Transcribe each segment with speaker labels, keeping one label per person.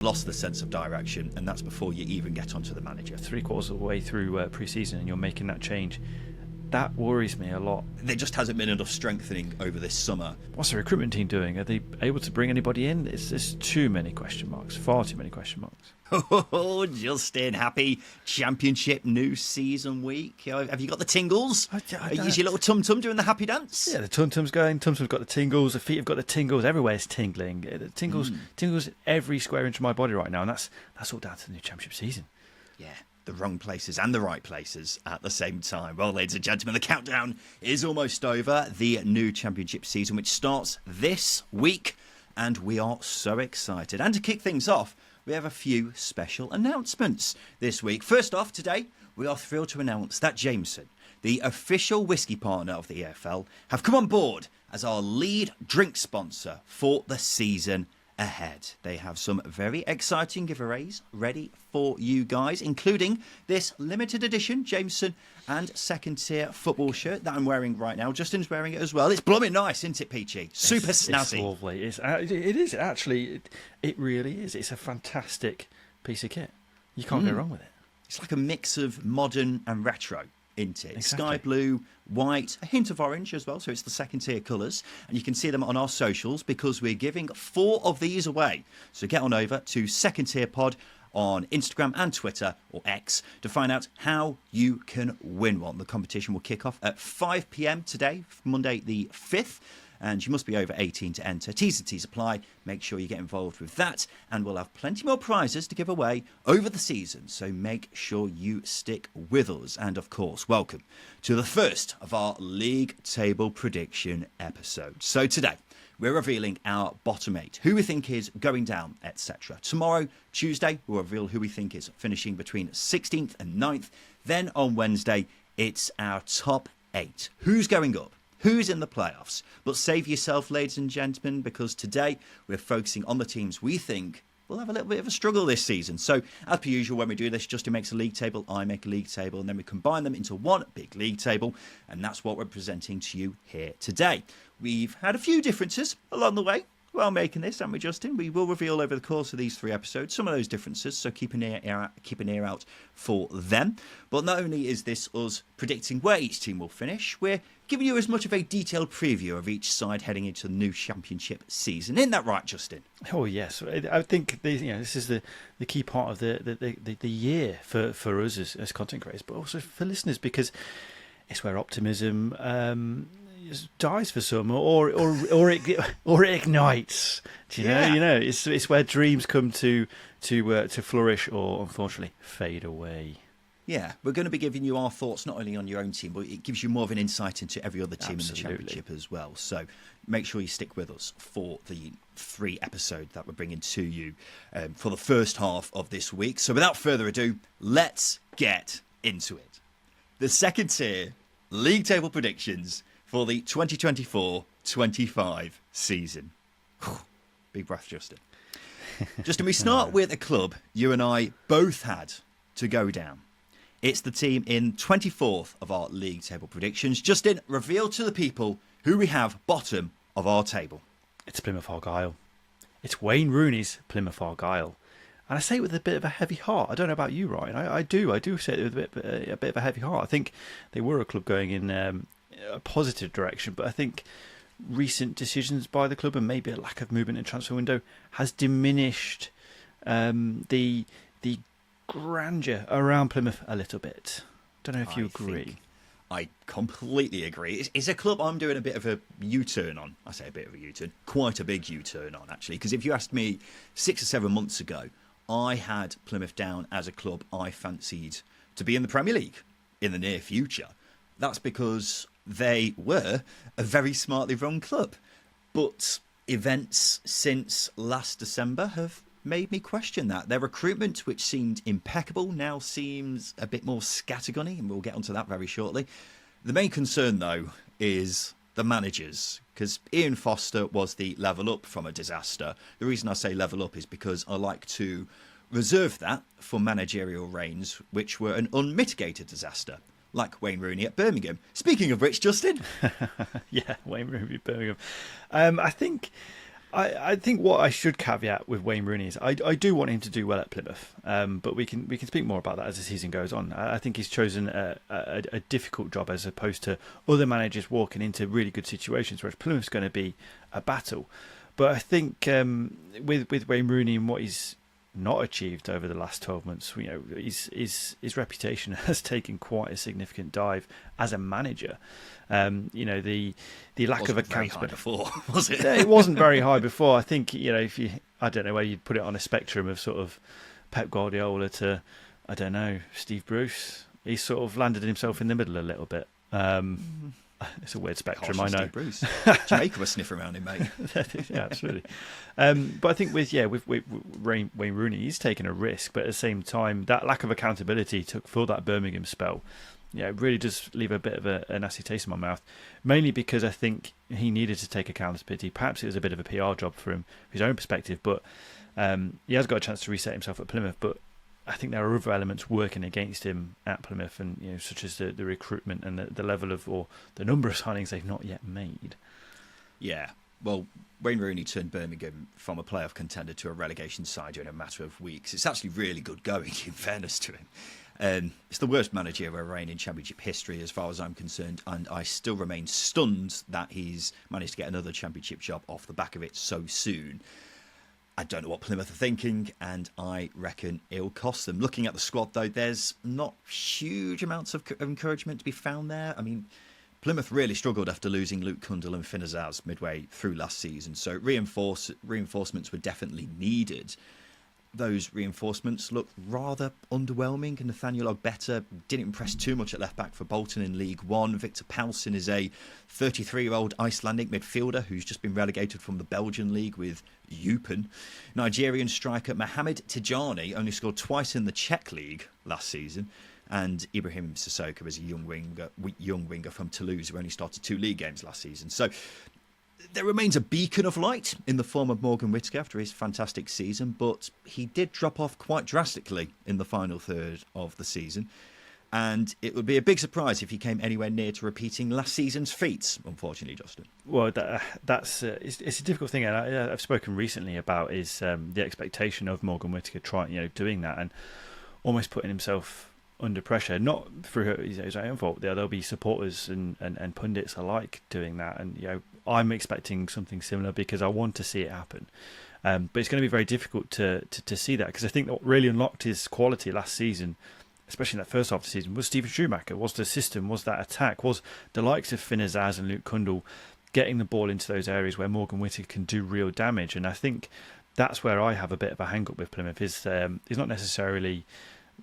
Speaker 1: lost the sense of direction, and that's before you even get onto the manager.
Speaker 2: 3/4 of the way through pre-season and you're making that change. That worries me a lot.
Speaker 1: There just hasn't been enough strengthening over this summer.
Speaker 2: What's the recruitment team doing? Are they able to bring anybody in? There's too many question marks. Far too many question marks.
Speaker 1: Oh, Justin, happy Championship new season week. Have you got the tingles? Is your little tum-tum doing the happy dance?
Speaker 2: Yeah, the tum-tum's going. Tum-tum's got the tingles. The feet have got the tingles. Everywhere's tingling. The tingles every square inch of my body right now, and that's all down to the new Championship season.
Speaker 1: Yeah. The wrong places and the right places at the same time. Well, ladies and gentlemen, the countdown is almost over. The new Championship season, which starts this week, and we are so excited. And to kick things off, we have a few special announcements this week. First off, today, we are thrilled to announce that Jameson, the official whiskey partner of the EFL, have come on board as our lead drink sponsor for the season ahead. They have some very exciting giveaways ready for you guys, including this limited edition Jameson and second tier football shirt that I'm wearing right now. Justin's wearing it as well. It's blooming nice, isn't it, Peachy? Super snazzy.
Speaker 2: It's lovely. It is actually. It really is. It's a fantastic piece of kit. You can't go wrong with it.
Speaker 1: It's like a mix of modern and retro, isn't it?
Speaker 2: Exactly.
Speaker 1: Sky blue, white, a hint of orange as well, so it's the second tier colours. And you can see them on our socials because we're giving 4 of these away. So get on over to Second Tier Pod on Instagram and Twitter, or X, to find out how you can win one. The competition will kick off at 5 p.m. today, Monday the 5th. And you must be over 18 to enter. T's and T's apply. Make sure you get involved with that. And we'll have plenty more prizes to give away over the season. So make sure you stick with us. And of course, welcome to the first of our league table prediction episodes. So today, we're revealing our bottom 8, who we think is going down, etc. Tomorrow, Tuesday, we'll reveal who we think is finishing between 16th and 9th. Then on Wednesday, it's our top 8. Who's going up? Who's in the playoffs? But save yourself, ladies and gentlemen, because today we're focusing on the teams we think will have a little bit of a struggle this season. So, as per usual, when we do this, Justin makes a league table, I make a league table, and then we combine them into one big league table, and that's what we're presenting to you here today. We've had a few differences along the way while making this, haven't we, Justin? We will reveal over the course of these 3 episodes some of those differences, so keep an ear out for them. But not only is this us predicting where each team will finish, we're giving you as much of a detailed preview of each side heading into the new Championship season. Isn't that right, Justin?
Speaker 2: Oh yes, I think this is the key part of the year for us as content creators, but also for listeners, because it's where optimism dies for some, or it ignites. Do you know?
Speaker 1: Yeah.
Speaker 2: You know, it's where dreams come to flourish, or unfortunately fade away.
Speaker 1: Yeah, we're going to be giving you our thoughts not only on your own team, but it gives you more of an insight into every other team in the Championship as well. So make sure you stick with us for the 3 episodes that we're bringing to you for the first half of this week. So without further ado, let's get into it. The second tier league table predictions for the 2024-25 season. Big breath, Justin. Justin, we start with a club you and I both had to go down. It's the team in 24th of our league table predictions. Justin, reveal to the people who we have bottom of our table.
Speaker 2: It's Plymouth Argyle. It's Wayne Rooney's Plymouth Argyle. And I say it with a bit of a heavy heart. I don't know about you, Ryan. I do say it with a bit of a heavy heart. I think they were a club going in a positive direction, but I think recent decisions by the club and maybe a lack of movement in transfer window has diminished the grandeur around Plymouth a little bit. Don't know if you agree.
Speaker 1: I completely agree. It's a club I'm doing a bit of a U-turn on. I say a bit of a U-turn, quite a big U-turn on, actually, because if you asked me 6 or 7 months ago, I had Plymouth down as a club I fancied to be in the Premier League in the near future. That's because they were a very smartly run club. But events since last December have made me question that. Their recruitment, which seemed impeccable, now seems a bit more scattergunny, and we'll get onto that very shortly. The main concern, though, is the managers, because Ian Foster was the level up from a disaster. The reason I say level up is because I like to reserve that for managerial reigns which were an unmitigated disaster, like Wayne Rooney at Birmingham. Speaking of which, Justin.
Speaker 2: Yeah, Wayne Rooney at Birmingham. I think I think what I should caveat with Wayne Rooney is I do want him to do well at Plymouth, but we can speak more about that as the season goes on. I think he's chosen a difficult job as opposed to other managers walking into really good situations, whereas Plymouth's going to be a battle. But I think with Wayne Rooney and what he's not achieved over the last 12 months, his reputation has taken quite a significant dive as a manager. The lack of accountability
Speaker 1: before, was it?
Speaker 2: It wasn't very high before. I think I don't know where you'd put it on a spectrum of sort of Pep Guardiola to, I don't know, Steve Bruce. He sort of landed himself in the middle a little bit. It's a weird spectrum, I know.
Speaker 1: Steve Bruce. Jamaica was sniffing around him, mate.
Speaker 2: Yeah, absolutely. But I think with Wayne Rooney, he's taken a risk, but at the same time, that lack of accountability for that Birmingham spell, it really does leave a bit of a nasty taste in my mouth. Mainly because I think he needed to take accountability. Perhaps it was a bit of a PR job for him, from his own perspective, but he has got a chance to reset himself at Plymouth. But I think there are other elements working against him at Plymouth, and such as the recruitment and the level of, or the number of signings they've not yet made. Yeah.
Speaker 1: Well, Wayne Rooney turned Birmingham from a playoff contender to a relegation side in a matter of weeks. It's actually really good going, in fairness to him. It's the worst managerial reign in Championship history as far as I'm concerned, and I still remain stunned that he's managed to get another Championship job off the back of it so soon. I don't know what Plymouth are thinking, and I reckon it'll cost them. Looking at the squad, though, there's not huge amounts of encouragement to be found there. I mean, Plymouth really struggled after losing Luke Kundal and Finn Azaz midway through last season, so reinforcements were definitely needed. Those reinforcements look rather underwhelming, and Nathaniel Ogbeta didn't impress too much at left-back for Bolton in League One. Victor Paulsen is a 33-year-old Icelandic midfielder who's just been relegated from the Belgian League with Eupen. Nigerian striker Mohamed Tijani only scored twice in the Czech League last season, and Ibrahim Sissoko is a young winger from Toulouse who only started 2 league games last season. So there remains a beacon of light in the form of Morgan Whittaker after his fantastic season, but he did drop off quite drastically in the final third of the season. And it would be a big surprise if he came anywhere near to repeating last season's feats, unfortunately, Justin.
Speaker 2: Well, that's it's a difficult thing, and I've spoken recently about is the expectation of Morgan Whittaker doing that and almost putting himself under pressure, not through his own fault. There'll be supporters and pundits alike doing that, and I'm expecting something similar because I want to see it happen. But it's going to be very difficult to see that, because I think what really unlocked his quality last season, especially in that first half of the season, was Stephen Schumacher, was the system, was that attack, was the likes of Finn Azaz and Luke Kundal getting the ball into those areas where Morgan Whittaker can do real damage. And I think that's where I have a bit of a hang-up with Plymouth, is not necessarily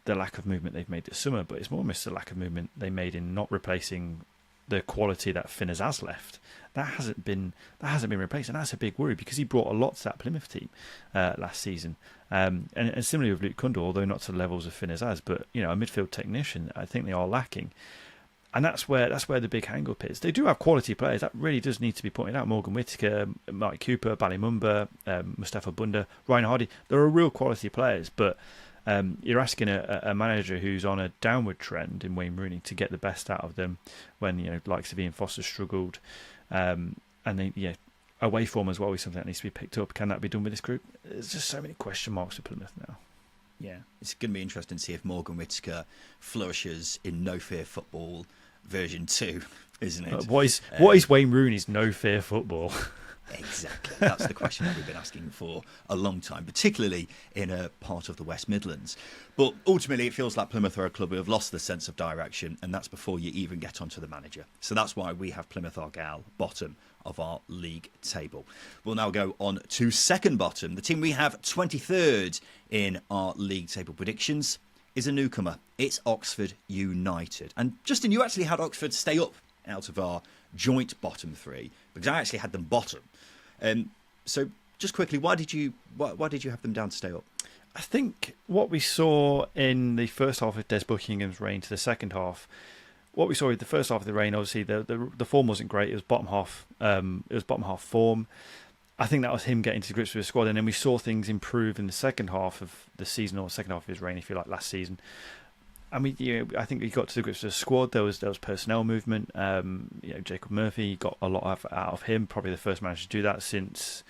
Speaker 2: the lack of movement they've made this summer, but it's more almost the lack of movement they made in not replacing the quality that Finn Azaz left. That hasn't been replaced, and that's a big worry because he brought a lot to that Plymouth team last season. And similarly with Luke Kundal, although not to the levels of Finn Azaz, but a midfield technician, I think they are lacking. And that's where the big hang-up is. They do have quality players. That really does need to be pointed out. Morgan Whittaker, Mike Cooper, Bali Mumba, Mustafa Bunda, Ryan Hardy. There are real quality players, but you're asking a manager who's on a downward trend in Wayne Rooney to get the best out of them when likes of Ian Foster struggled, and away form as well is something that needs to be picked up. Can that be done with this group? There's just so many question marks with Plymouth now.
Speaker 1: Yeah, it's going to be interesting to see if Morgan Whittaker flourishes in No Fear Football version 2, isn't it?
Speaker 2: What is Wayne Rooney's No Fear Football?
Speaker 1: Exactly. That's the question that we've been asking for a long time, particularly in a part of the West Midlands. But ultimately, it feels like Plymouth are a club who have lost the sense of direction, and that's before you even get onto the manager. So that's why we have Plymouth Argyle bottom of our league table. We'll now go on to second bottom. The team we have 23rd in our league table predictions is a newcomer. It's Oxford United. And Justin, you actually had Oxford stay up out of our joint bottom 3, because I actually had them bottom. So just quickly, why did you have them down to stay up?
Speaker 2: I think what we saw in the first half of Des Buckingham's reign to the second half, what we saw in the first half of the reign, obviously the form wasn't great. It was bottom half form. I think that was him getting to grips with the squad, and then we saw things improve in the second half of the season, or second half of his reign, if you like, last season. I mean, I think he got to the grips with the squad. There was personnel movement. Jacob Murphy got a lot out of him. Probably the first manager to do that since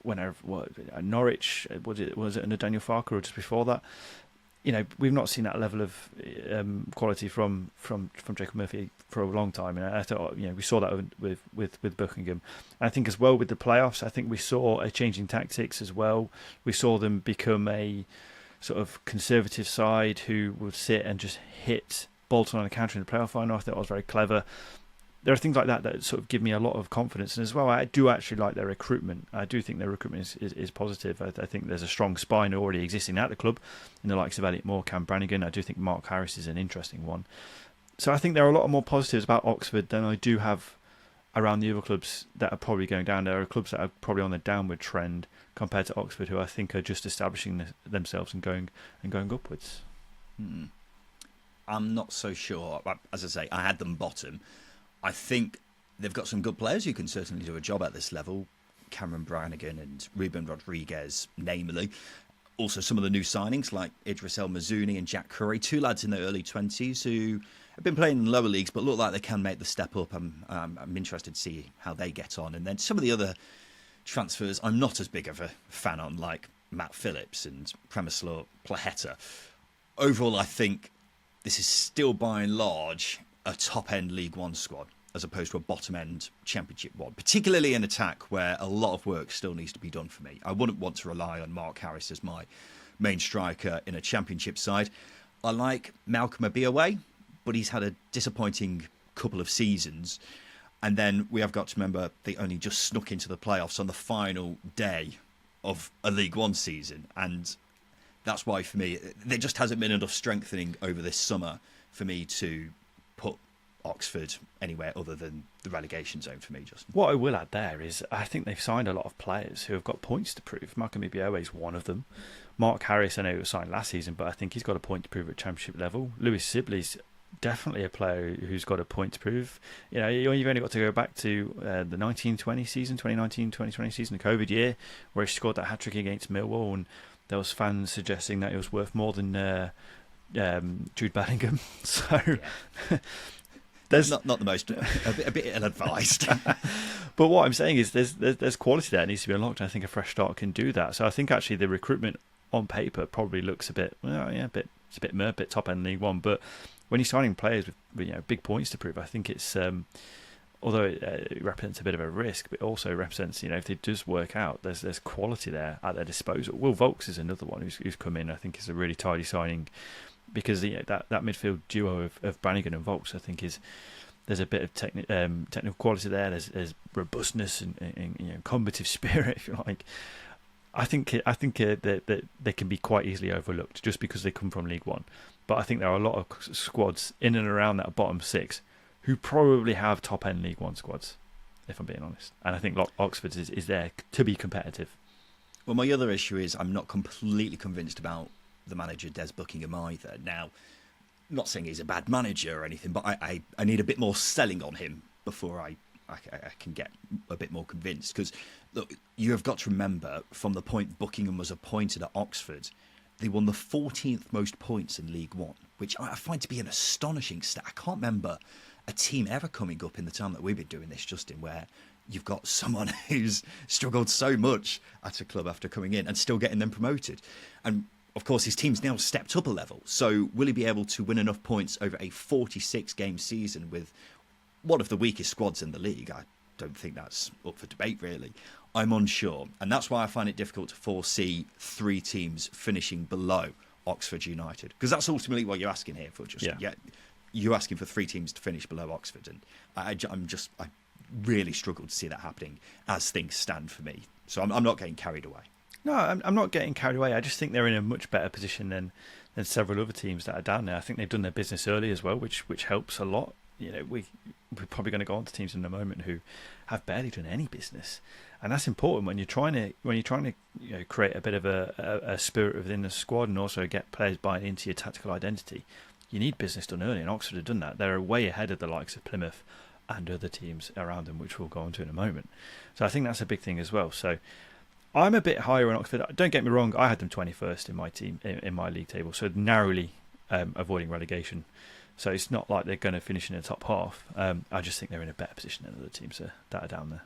Speaker 2: Norwich, was it under Daniel Farker or just before that? We've not seen that level of quality from Jacob Murphy for a long time, and I thought we saw that with Buckingham. I think as well with the playoffs, I think we saw a change in tactics as well. We saw them become a sort of conservative side who would sit and just hit Bolton on a counter in the playoff final. I thought it was very clever. There are things like that sort of give me a lot of confidence. And as well, I do actually like their recruitment. I do think their recruitment is positive. I think there's a strong spine already existing at the club in the likes of Elliot Moore, Cam Brannigan. I do think Mark Harris is an interesting one. So I think there are a lot more positives about Oxford than I do have around the other clubs that are probably going down. There are clubs that are probably on the downward trend compared to Oxford, who I think are just establishing themselves and going upwards.
Speaker 1: I'm not so sure. As I say, I had them bottom. I think they've got some good players who can certainly do a job at this level. Cameron Brannigan and Ruben Rodriguez, namely. Also some of the new signings like Idris El Mazouni and Jack Curry, two lads in their early 20s who have been playing in lower leagues but look like they can make the step up. I'm interested to see how they get on. And then some of the other transfers I'm not as big of a fan on, like Matt Phillips and Premislav Plaheta. Overall, I think this is still by and large a top-end League One squad as opposed to a bottom-end Championship one, particularly in attack where a lot of work still needs to be done for me. I wouldn't want to rely on Mark Harris as my main striker in a Championship side. I like Malcolm Abiaway, but he's had a disappointing couple of seasons. And then we have got to remember they only just snuck into the playoffs on the final day of a League One season. And that's why, for me, there just hasn't been enough strengthening over this summer for me to put Oxford anywhere other than the relegation zone for me, Justin.
Speaker 2: What I will add there is I think they've signed a lot of players who have got points to prove. Malcolm Ibiawe is one of them. Mark Harris, I know he was signed last season, but I think he's got a point to prove at Championship level. Lewis Sibley's definitely a player who's got a point to prove. You've only got to go back to the 1920 season, 2019-2020 season, the COVID year, where he scored that hat-trick against Millwall, and there was fans suggesting that it was worth more than Jude Bellingham. So
Speaker 1: yeah. There's not the most a bit ill-advised.
Speaker 2: But what I'm saying is there's quality there that needs to be unlocked, and I think a fresh start can do that. So I think actually the recruitment on paper probably looks it's a bit top end League One, but when you're signing players with big points to prove, I think it's although it represents a bit of a risk, but also represents if it does work out, there's quality there at their disposal. Will Volks is another one who's come in. I think is a really tidy signing, because that midfield duo of Brannigan and Volks, I think there's a bit of technical quality there. There's robustness and combative spirit, if you like. I think that they can be quite easily overlooked just because they come from League One. But I think there are a lot of squads in and around that bottom six who probably have top end League One squads, if I'm being honest. And I think Oxford is there to be competitive.
Speaker 1: Well, my other issue is I'm not completely convinced about the manager Des Buckingham either. Now, I'm not saying he's a bad manager or anything, but I need a bit more selling on him before I can get a bit more convinced. Because look, you have got to remember, from the point Buckingham was appointed at Oxford, they won the 14th most points in League One, which I find to be an astonishing stat. I can't remember a team ever coming up in the time that we've been doing this, Justin, where you've got someone who's struggled so much at a club after coming in and still getting them promoted. And of course, his team's now stepped up a level. So will he be able to win enough points over a 46-game season with one of the weakest squads in the league? I don't think that's up for debate, really. I'm unsure. And that's why I find it difficult to foresee three teams finishing below Oxford United. Because that's ultimately what you're asking here for, Justin. Yeah. You're asking for three teams to finish below Oxford. And I really struggle to see that happening as things stand for me. So I'm not getting carried away.
Speaker 2: No, I'm not getting carried away. I just think they're in a much better position than several other teams that are down there. I think they've done their business early as well, which helps a lot. We're probably going to go on to teams in a moment who have barely done any business, and that's important when you're trying to create a bit of a spirit within the squad and also get players buying into your tactical identity. You need business done early, and Oxford have done that. They're way ahead of the likes of Plymouth and other teams around them, which we'll go on to in a moment. So I think that's a big thing as well. So I'm a bit higher on Oxford. Don't get me wrong, I had them 21st in my team in my league table, so narrowly avoiding relegation. So it's not like they're going to finish in the top half. I just think they're in a better position than other teams that are down there.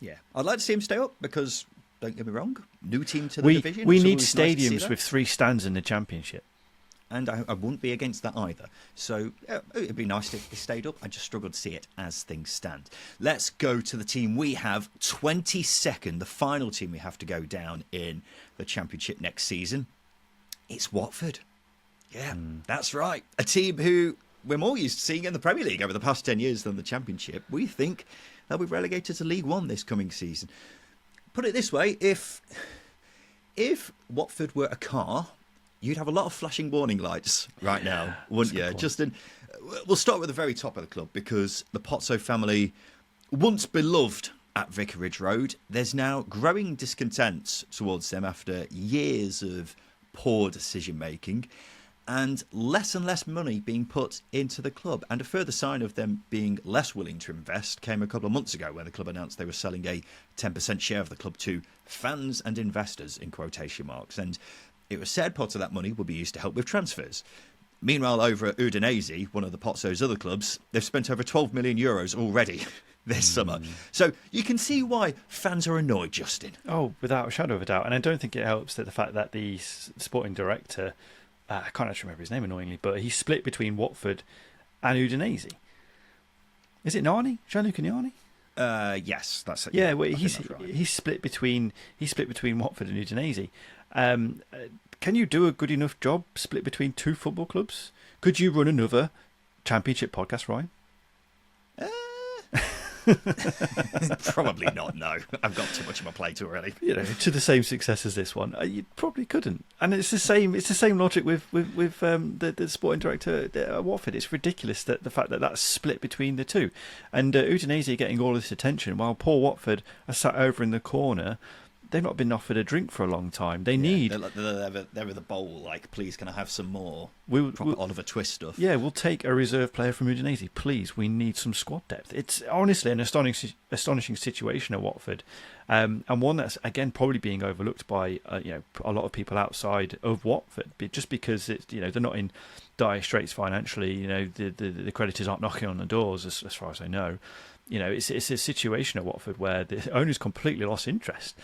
Speaker 1: Yeah, I'd like to see them stay up because don't get me wrong. New team to the
Speaker 2: We
Speaker 1: division.
Speaker 2: we
Speaker 1: It's
Speaker 2: need
Speaker 1: always nice to see
Speaker 2: stadiums
Speaker 1: that.
Speaker 2: with 3 stands in the Championship.
Speaker 1: And I wouldn't be against that either. So it'd be nice if it stayed up. I just struggle to see it as things stand. Let's go to the team we have 22nd, the final team we have to go down in the Championship next season. It's Watford. Yeah, that's right. A team who we're more used to seeing in the Premier League over the past 10 years than the Championship. We think they'll be relegated to League One this coming season. Put it this way, if Watford were a car, you'd have a lot of flashing warning lights right now, wouldn't you? Justin, we'll start with the very top of the club because the Pozzo family, once beloved at Vicarage Road, there's now growing discontent towards them after years of poor decision making and less money being put into the club. And a further sign of them being less willing to invest came a couple of months ago when the club announced they were selling a 10% share of the club to fans and investors, in quotation marks. And it was said part of that money would be used to help with transfers. Meanwhile, over at Udinese, one of the Pozzo's other clubs, they've spent over €12 million already this summer. So you can see why fans are annoyed, Justin.
Speaker 2: Oh, without a shadow of a doubt. And I don't think it helps that the fact that the sporting director, I can't actually remember his name annoyingly, but he's split between Watford and Udinese. Is it Nani? Gianluca Nani?
Speaker 1: Yes, that's it.
Speaker 2: Yeah, well,
Speaker 1: that's right.
Speaker 2: he's split between Watford and Udinese. Can you do a good enough job split between 2 football clubs? Could you run another Championship podcast, Ryan?
Speaker 1: Probably not, no. I've got too much on my plate already.
Speaker 2: To the same success as this one, you probably couldn't. And it's the same logic with the sporting director at Watford. It's ridiculous that the fact that that's split between the two, and Udinese getting all this attention while poor Watford are sat over in the corner. They've not been offered a drink for a long time. They're
Speaker 1: the bowl, like, please can I have some more proper Oliver Twist stuff?
Speaker 2: Yeah, we'll take a reserve player from Udinese. Please, we need some squad depth. It's honestly an astonishing situation at Watford, and one that's, again, probably being overlooked by a lot of people outside of Watford, just because it's, they're not in dire straits financially. The creditors aren't knocking on the doors, as far as I know. It's a situation at Watford where the owners completely lost interest.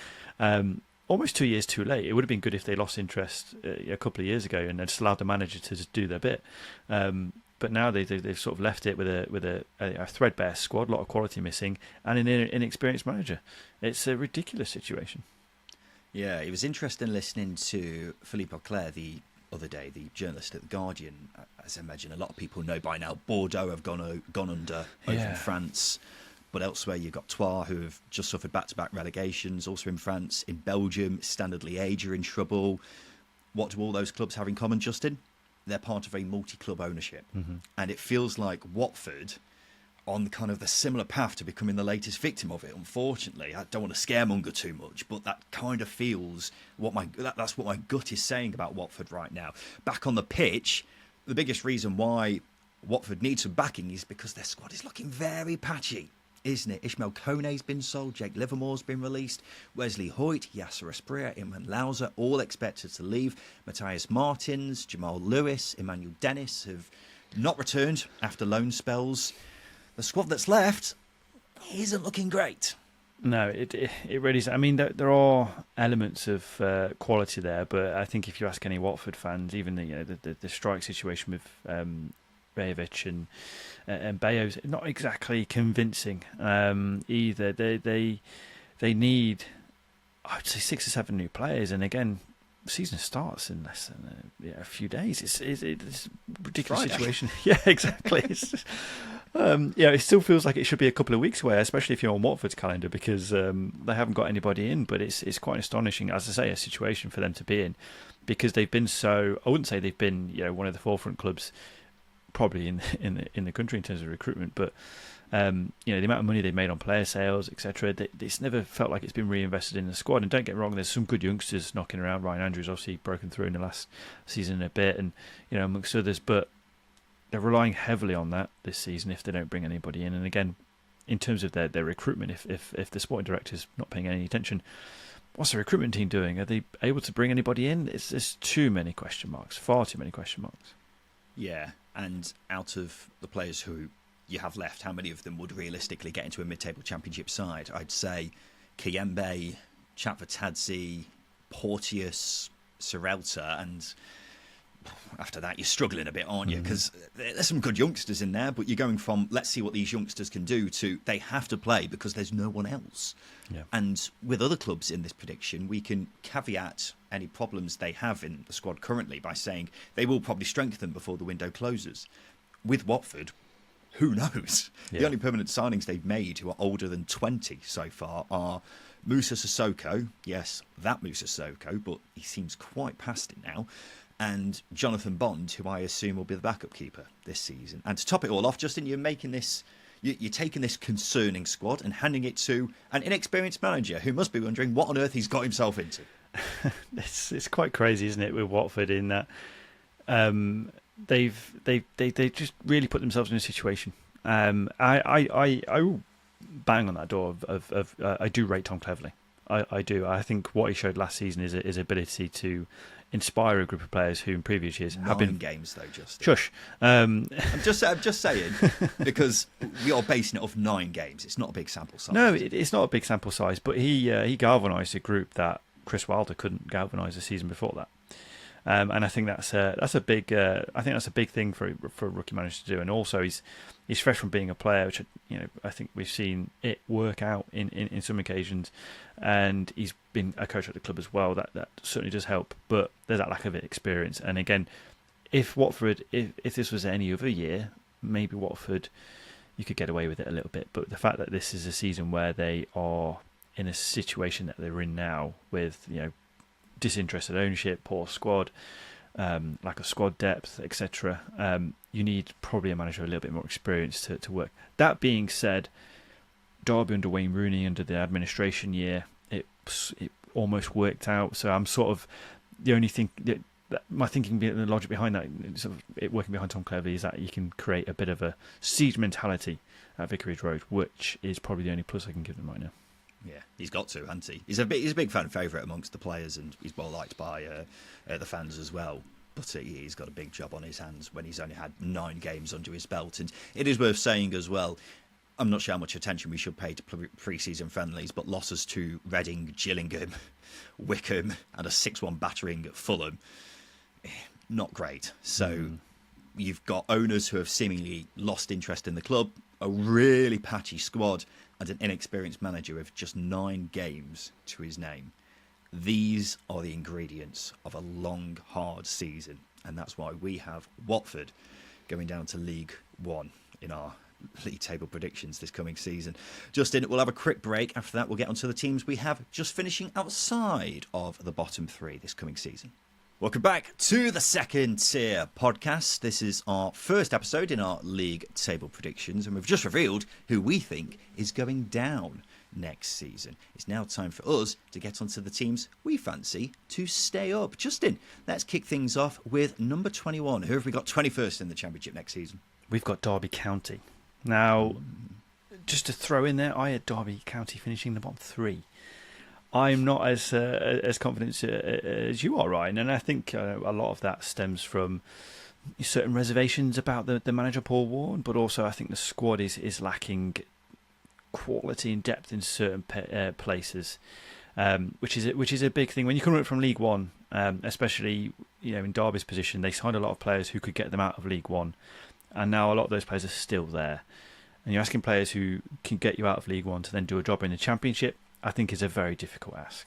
Speaker 2: Almost 2 years too late. It would have been good if they lost interest a couple of years ago and just allowed the manager to just do their bit. But now they've sort of left it with a threadbare squad, a lot of quality missing, and an inexperienced manager. It's a ridiculous situation. Yeah,
Speaker 1: it was interesting listening to Philippe Auclair the other day, the journalist at The Guardian. As I imagine a lot of people know by now, Bordeaux have gone under over in France. But elsewhere, you've got Troyes, who have just suffered back-to-back relegations. Also in France, in Belgium, Standard Liège are in trouble. What do all those clubs have in common, Justin? They're part of a multi-club ownership. Mm-hmm. And it feels like Watford on kind of the similar path to becoming the latest victim of it, unfortunately. I don't want to scaremonger too much, but that kind of feels that's what my gut is saying about Watford right now. Back on the pitch, the biggest reason why Watford needs some backing is because their squad is looking very patchy, isn't it? Ishmael Kone's been sold, Jake Livermore's been released, Wesley Hoyt, Yasser Espria, Iman Lauser, all expected to leave. Matthias Martins, Jamal Lewis, Emmanuel Dennis have not returned after loan spells. The squad that's left isn't looking great.
Speaker 2: No, it really is. I mean, there are elements of quality there, but I think if you ask any Watford fans, even the strike situation with Rajovic and Bayo's not exactly convincing either. They need, I'd say, 6 or 7 new players, and again, the season starts in less than a few days. It's a ridiculous situation. Yeah, exactly. It's just, it still feels like it should be a couple of weeks away, especially if you're on Watford's calendar, because they haven't got anybody in. But it's quite astonishing, as I say, a situation for them to be in, because they've been so. I wouldn't say they've been one of the forefront clubs probably in the country in terms of recruitment, but the amount of money they've made on player sales, etc. It's never felt like it's been reinvested in the squad. And don't get me wrong, there's some good youngsters knocking around. Ryan Andrews obviously broken through in the last season a bit, and amongst others, but they're relying heavily on that this season if they don't bring anybody in. And again, in terms of their recruitment, if the sporting director's not paying any attention, what's the recruitment team doing? Are they able to bring anybody in? There's too many question marks, far too many question marks.
Speaker 1: Yeah, and out of the players who you have left, how many of them would realistically get into a mid-table championship side? I'd say Kiembe, Chatfatadze, Porteous, Serelta, and after that you're struggling a bit, aren't you? Because there's some good youngsters in there, but you're going from let's see what these youngsters can do to they have to play because there's no one else.
Speaker 2: Yeah.
Speaker 1: And with other clubs in this prediction, we can caveat any problems they have in the squad currently by saying they will probably strengthen before the window closes. With Watford, who knows?
Speaker 2: Yeah.
Speaker 1: The only permanent signings they've made who are older than 20 so far are Musa Sissoko. Yes, that Musa Sissoko, but he seems quite past it now. And Jonathan Bond, who I assume will be the backup keeper this season. And to top it all off, Justin, you're taking this concerning squad and handing it to an inexperienced manager who must be wondering what on earth he's got himself into.
Speaker 2: It's quite crazy, isn't it, with Watford in that they've just really put themselves in a situation. I will bang on that door of I do rate Tom Cleverley. I do. I think what he showed last season is his ability to inspire a group of players who in previous years have been
Speaker 1: games though. Justin,
Speaker 2: shush.
Speaker 1: I'm just saying because we are basing it off 9 games. It's not a big sample size.
Speaker 2: No, it's not a big sample size, but he galvanised a group that Chris Wilder couldn't galvanise the season before that. And I think that's a big thing for a rookie manager to do. And also he's fresh from being a player, which I think we've seen it work out in some occasions. And he's been a coach at the club as well. That certainly does help. But there's that lack of experience. And again, if Watford, if this was any other year, maybe Watford, you could get away with it a little bit. But the fact that this is a season where they are in a situation that they're in now with disinterested ownership, poor squad, lack of squad depth, etc. You need probably a manager a little bit more experienced to work. That being said, Derby under Wayne Rooney under the administration year, it almost worked out. So I'm sort of the only thing that my thinking, the logic behind that, sort of it working behind Tom Cleverley, is that you can create a bit of a siege mentality at Vicarage Road, which is probably the only plus I can give them right now.
Speaker 1: Yeah, he's got to, hasn't he? He's a big fan favourite amongst the players, and he's well liked by the fans as well. But he's got a big job on his hands when he's only had 9 games under his belt. And it is worth saying as well, I'm not sure how much attention we should pay to pre-season friendlies, but losses to Reading, Gillingham, Wickham, and a 6-1 battering at Fulham, not great. So you've got owners who have seemingly lost interest in the club, a really patchy squad, and an inexperienced manager with just 9 games to his name. These are the ingredients of a long, hard season, and that's why we have Watford going down to League One in our league table predictions this coming season. Justin, we'll have a quick break. After that, we'll get onto the teams we have just finishing outside of the bottom 3 this coming season. Welcome back to the Second Tier podcast. This is our first episode in our league table predictions, and we've just revealed who we think is going down next season. It's now time for us to get onto the teams we fancy to stay up. Justin, let's kick things off with number 21. Who have we got 21st in the Championship next season?
Speaker 2: We've got Derby County. Now, just to throw in there, I had Derby County finishing the bottom 3. I'm not as confident as you are, Ryan, and I think a lot of that stems from certain reservations about the manager Paul Warne, but also I think the squad is lacking quality and depth in certain places, which is a big thing when you come up from League One, especially in Derby's position. They signed a lot of players who could get them out of League One, and now a lot of those players are still there. And you're asking players who can get you out of League One to then do a job in the Championship, I think is a very difficult ask.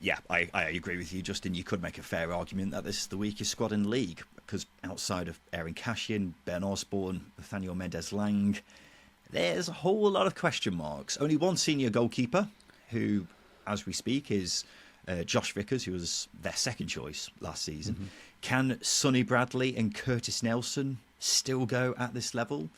Speaker 1: Yeah, I agree with you, Justin. You could make a fair argument that this is the weakest squad in the league, because outside of Aaron Cashin, Ben Osborne, Nathaniel Mendez-Lang, there's a whole lot of question marks. Only one senior goalkeeper, who, as we speak, is Josh Vickers, who was their second choice last season. Mm-hmm. Can Sonny Bradley and Curtis Nelson still go at this level?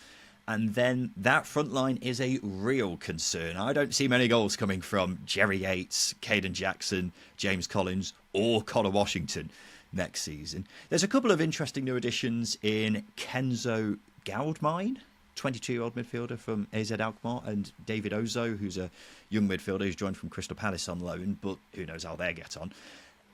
Speaker 1: And then that front line is a real concern. I don't see many goals coming from Jerry Yates, Caden Jackson, James Collins, or Connor Washington next season. There's a couple of interesting new additions in Kenzo Goudmine, 22-year-old midfielder from AZ Alkmaar, and David Ozo, who's a young midfielder who's joined from Crystal Palace on loan, but who knows how they get on.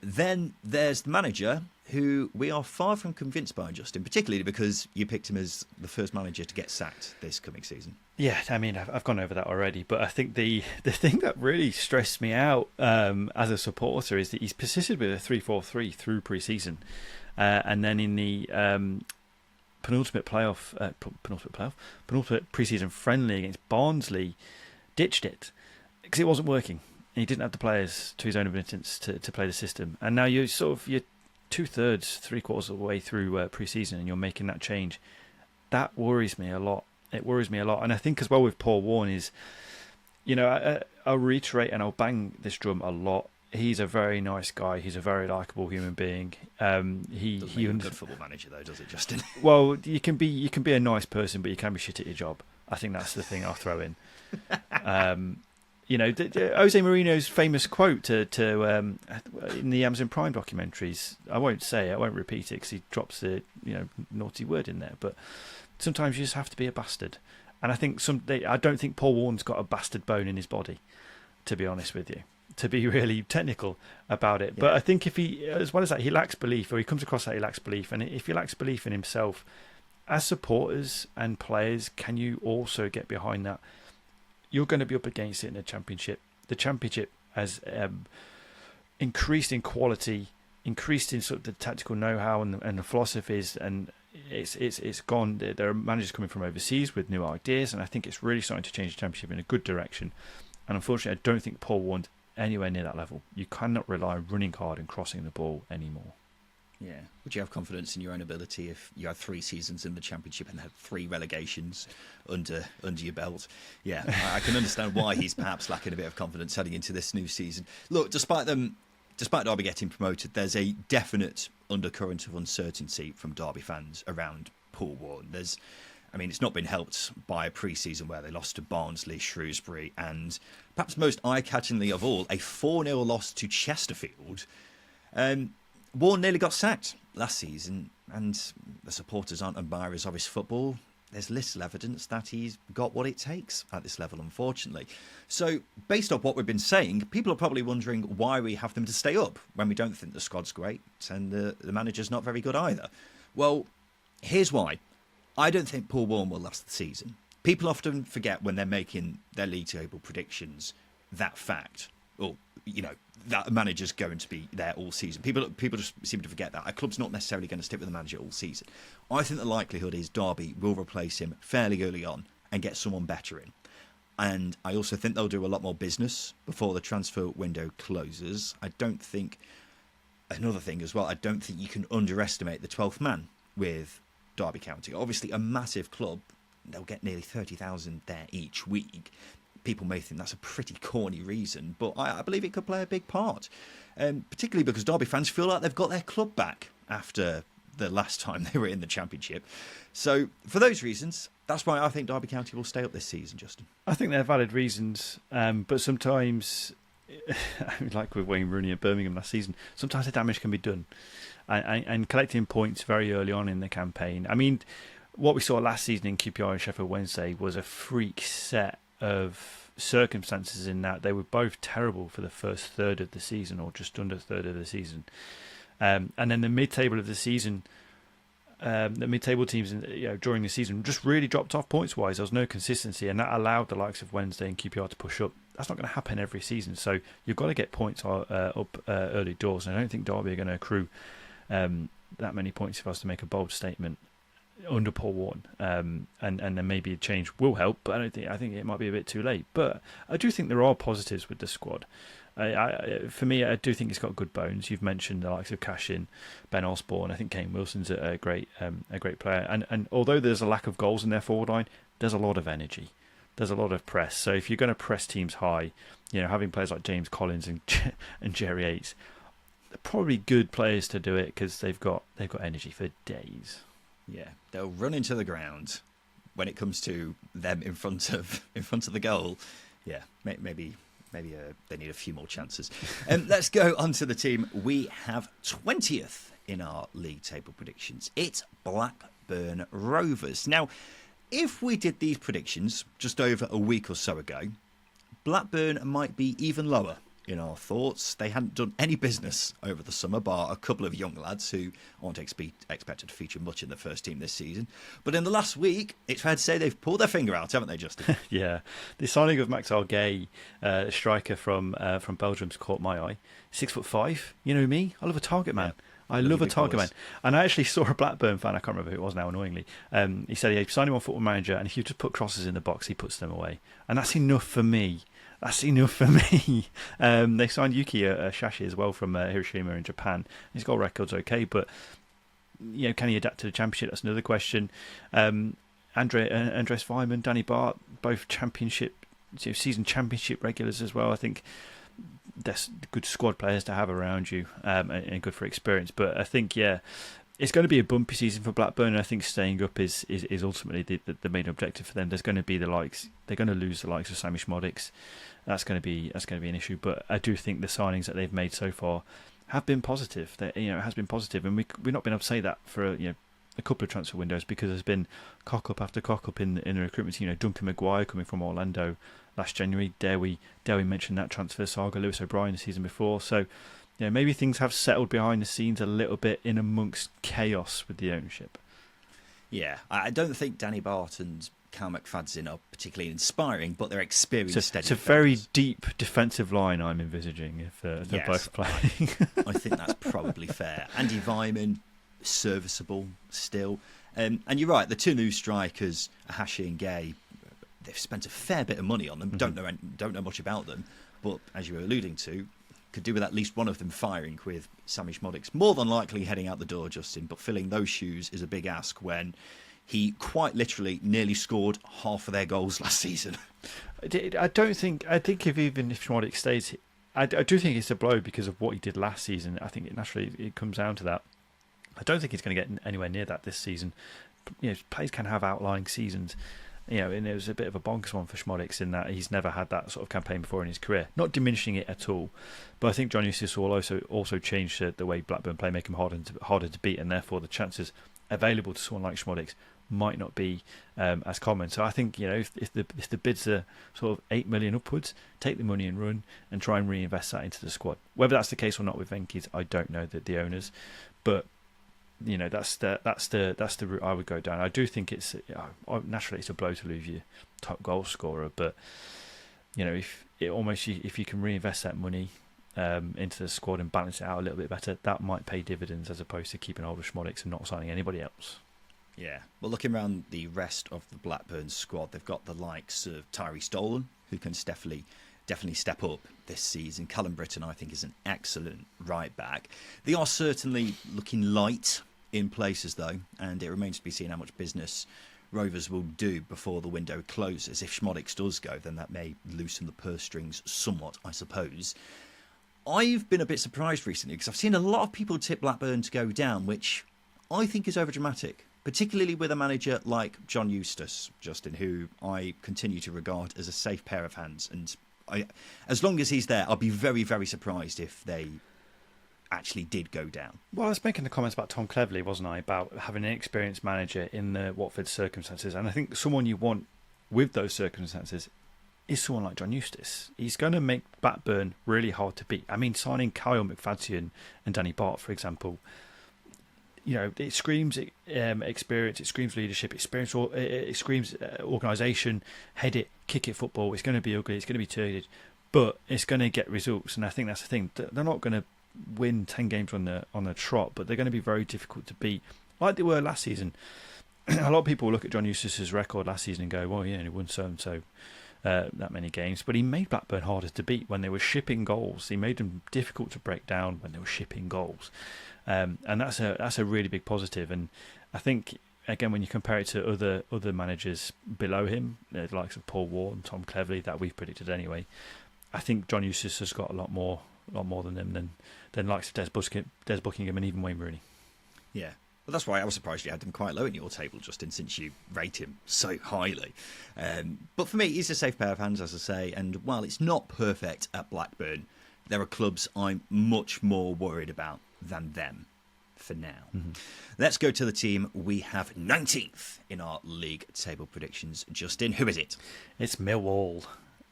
Speaker 1: Then there's the manager, who we are far from convinced by, Justin, particularly because you picked him as the first manager to get sacked this coming season.
Speaker 2: Yeah, I mean, I've gone over that already, but I think the thing that really stressed me out as a supporter is that he's persisted with a 3-4-3 through pre-season, and then in the penultimate pre-season friendly against Barnsley, ditched it because it wasn't working. He didn't have the players to his own abilities to play the system, and now you're 2/3, 3/4 of the way through pre-season, and you're making that change. That worries me a lot. It worries me a lot, and I think as well with Paul Warne is, I'll reiterate and I'll bang this drum a lot. He's a very nice guy. He's a very likable human being. He
Speaker 1: doesn't make a good football manager though, does it, Justin?
Speaker 2: Well, you can be a nice person, but you can be shit at your job. I think that's the thing I'll throw in. Jose Mourinho's famous quote to in the Amazon Prime documentaries. I won't repeat it because he drops the naughty word in there. But sometimes you just have to be a bastard, and I think I don't think Paul Warne's got a bastard bone in his body, to be honest with you, to be really technical about it. Yeah. But I think if he, as well as that, he lacks belief, or he comes across that he lacks belief, and if he lacks belief in himself, as supporters and players, can you also get behind that? You're going to be up against it in the Championship. The Championship has increased in quality, increased in sort of the tactical know-how and the philosophies, and it's gone. There are managers coming from overseas with new ideas, and I think it's really starting to change the Championship in a good direction. And unfortunately, I don't think Paul Warne's anywhere near that level. You cannot rely on running hard and crossing the ball anymore.
Speaker 1: Yeah. Would you have confidence in your own ability if you had 3 seasons in the Championship and had 3 relegations under your belt? Yeah, I can understand why he's perhaps lacking a bit of confidence heading into this new season. Look, despite Derby getting promoted, there's a definite undercurrent of uncertainty from Derby fans around Paul Warne. It's not been helped by a pre-season where they lost to Barnsley, Shrewsbury, and perhaps most eye-catchingly of all, a 4-0 loss to Chesterfield. Warne nearly got sacked last season, and the supporters aren't admirers of his football. There's little evidence that he's got what it takes at this level, unfortunately. So, based on what we've been saying, people are probably wondering why we have them to stay up when we don't think the squad's great and the manager's not very good either. Well, here's why. I don't think Paul Warne will last the season. People often forget when they're making their league table predictions that fact, or that a manager's going to be there all season. People just seem to forget that. A club's not necessarily going to stick with the manager all season. I think the likelihood is Derby will replace him fairly early on and get someone better in. And I also think they'll do a lot more business before the transfer window closes. Another thing as well, I don't think you can underestimate the 12th man with Derby County. Obviously a massive club, they'll get nearly 30,000 there each week. People may think that's a pretty corny reason, but I believe it could play a big part, particularly because Derby fans feel like they've got their club back after the last time they were in the Championship. So for those reasons, that's why I think Derby County will stay up this season, Justin.
Speaker 2: I think they're valid reasons, but sometimes, like with Wayne Rooney at Birmingham last season, sometimes the damage can be done. And collecting points very early on in the campaign. I mean, what we saw last season in QPR and Sheffield Wednesday was a freak set of circumstances in that they were both terrible for the first third of the season, or just under a third of the season, and then the mid-table of the season, the mid-table teams during the season just really dropped off points wise. There was no consistency, and that allowed the likes of Wednesday and QPR to push up. That's not going to happen every season, so you've got to get points up early doors, and I don't think Derby are going to accrue that many points if I was to make a bold statement under Paul Warne, and then maybe a change will help, but I think it might be a bit too late. But I do think there are positives with the squad. For me, I do think it's got good bones. You've mentioned the likes of Cashin, Ben Osborne. I think Kane Wilson's a great player, and although there's a lack of goals in their forward line, there's a lot of energy. There's a lot of press. So if you're going to press teams high, having players like James Collins and Jerry Yates, they're probably good players to do it because they've got energy for days.
Speaker 1: Yeah, they'll run into the ground when it comes to them in front of the goal. Yeah, maybe they need a few more chances. Let's go on to the team. We have 20th in our league table predictions. It's Blackburn Rovers. Now, if we did these predictions just over a week or so ago, Blackburn might be even lower in our thoughts. They hadn't done any business over the summer, bar a couple of young lads who aren't expected to feature much in the first team this season. But in the last week, it's fair to say they've pulled their finger out, haven't they, Justin?
Speaker 2: Yeah, the signing of Max Argyle, striker from Belgium's caught my eye. 6'5". You know me, I love a target man. Yeah. I love a target man. And I actually saw a Blackburn fan, I can't remember who it was now, annoyingly. He said he signed him on Football Manager, and if you just put crosses in the box, he puts them away. And that's enough for me. That's enough for me. They signed Yuki Shashi as well from Hiroshima in Japan. His goal record's okay, but can he adapt to the Championship? That's another question. Andres Weimann, Danny Bart, both season Championship regulars as well. I think that's good squad players to have around you, and good for experience. But I think, it's going to be a bumpy season for Blackburn, and I think staying up is ultimately the main objective for them. There's going to be they're going to lose the likes of Sammy Schmodics. That's going to be an issue. But I do think the signings that they've made so far have been positive. It has been positive, and we've not been able to say that for a couple of transfer windows, because there's been cock up after cock up in the recruitment. Duncan Maguire coming from Orlando last January. Dare we mention that transfer saga? Lewis O'Brien the season before. So maybe things have settled behind the scenes a little bit in amongst chaos with the ownership.
Speaker 1: Yeah, I don't think Danny Bart and Cal McFadzean are particularly inspiring, but they're experienced, steady.
Speaker 2: It's a very deep defensive line I'm envisaging if they're both playing.
Speaker 1: I think that's probably fair. Andy Weimann, serviceable still. And you're right, the two new strikers, Ahashi and Gay, they've spent a fair bit of money on them.
Speaker 2: Mm-hmm.
Speaker 1: Don't know much about them, but as you were alluding to, could do with at least one of them firing, with Sammy Schmodics more than likely heading out the door, Justin. But filling those shoes is a big ask when he quite literally nearly scored half of their goals last season.
Speaker 2: I think if Schmodics stays, I do think it's a blow because of what he did last season. I think it comes down to that. I don't think he's going to get anywhere near that this season. Players can have outlying seasons. And it was a bit of a bonkers one for Schmodics in that he's never had that sort of campaign before in his career. Not diminishing it at all, but I think John Eustace will also change the way Blackburn play, make him harder to beat, and therefore the chances available to someone like Schmodics might not be as common. So I think if the bids are sort of 8 million upwards, take the money and run and try and reinvest that into the squad. Whether that's the case or not with Venky's, I don't know the owners, but that's the route I would go down. I do think it's naturally it's a blow to lose your top goal scorer, but if you can reinvest that money into the squad and balance it out a little bit better, that might pay dividends as opposed to keeping hold of Schmodics and not signing anybody else.
Speaker 1: Yeah, well, looking around the rest of the Blackburn squad, they've got the likes of Tyree Stolen, who can definitely step up this season. Callum Britton, I think, is an excellent right back. They are certainly looking light in places, though, and it remains to be seen how much business Rovers will do before the window closes. If Schmodics does go, then that may loosen the purse strings somewhat, I suppose. I've been a bit surprised recently because I've seen a lot of people tip Blackburn to go down, which I think is overdramatic, particularly with a manager like John Eustace, Justin, who I continue to regard as a safe pair of hands. And as long as he's there, I'll be very, very surprised if they actually did go down.
Speaker 2: Well, I was making the comments about Tom Cleverley, wasn't I, about having an experienced manager in the Watford circumstances, and I think someone you want with those circumstances is someone like John Eustace. He's going to make Blackburn really hard to beat. I mean, signing Kyle McFadzean and Danny Bart, for example, it screams experience, it screams leadership, it screams organisation, head it, kick it football. It's going to be ugly, it's going to be turgid, but it's going to get results, and I think that's the thing. They're not going to win 10 games on the trot, but they're going to be very difficult to beat, like they were last season. A lot of people look at John Eustace's record last season and go, well, yeah, he won so that many games, but he made Blackburn harder to beat when they were shipping goals. He made them difficult to break down when they were shipping goals, and that's a really big positive. And I think, again, when you compare it to other managers below him, the likes of Paul Ward and Tom Cleverley, that we've predicted anyway, I think John Eustace has got a lot more than them than likes of Des Buckingham and even Wayne Rooney.
Speaker 1: Yeah. Well, that's why I was surprised you had him quite low in your table, Justin, since you rate him so highly. But for me, he's a safe pair of hands, as I say. And while it's not perfect at Blackburn, there are clubs I'm much more worried about than them for now. Mm-hmm. Let's go to the team we have 19th in our league table predictions. Justin, who is it?
Speaker 2: It's Millwall.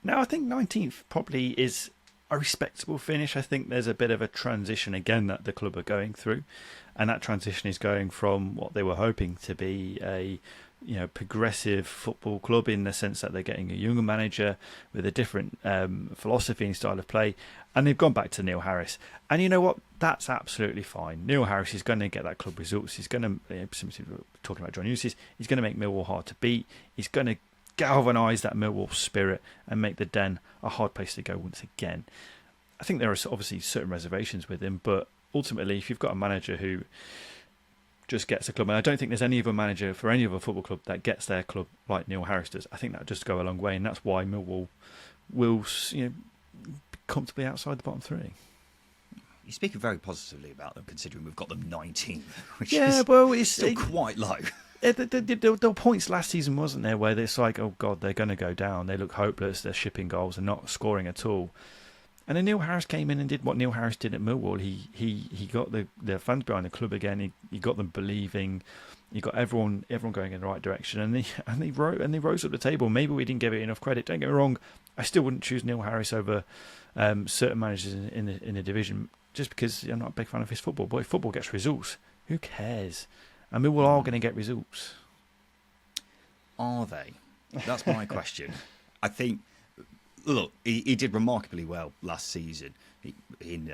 Speaker 2: Now, I think 19th probably is a respectable finish. I think there's a bit of a transition again that the club are going through, and that transition is going from what they were hoping to be a progressive football club in the sense that they're getting a younger manager with a different philosophy and style of play, and they've gone back to Neil Harris. And you know what? That's absolutely fine. Neil Harris is going to get that club results. He's going to, talking about John Hughes, he's going to make Millwall hard to beat. He's going to galvanise that Millwall spirit and make the Den a hard place to go once again. I think there are obviously certain reservations with him, but ultimately, if you've got a manager who just gets a club, and I don't think there's any other manager for any other football club that gets their club like Neil Harris does, I think that would just go a long way, and that's why Millwall will be comfortably outside the bottom three.
Speaker 1: You're speaking very positively about them, considering we've got them 19th, which
Speaker 2: it's
Speaker 1: still quite low.
Speaker 2: There were points last season, wasn't there, where it's like, oh God, they're going to go down. They look hopeless. They're shipping goals and not scoring at all. And then Neil Harris came in and did what Neil Harris did at Millwall. He got the fans behind the club again. He got them believing. He got everyone going in the right direction. And they rose up the table. Maybe we didn't give it enough credit. Don't get me wrong. I still wouldn't choose Neil Harris over certain managers in the division just because I'm not a big fan of his football. But if football gets results, who cares? And Millwall are going to get results.
Speaker 1: Are they? That's my question. I think. Look, he did remarkably well last season in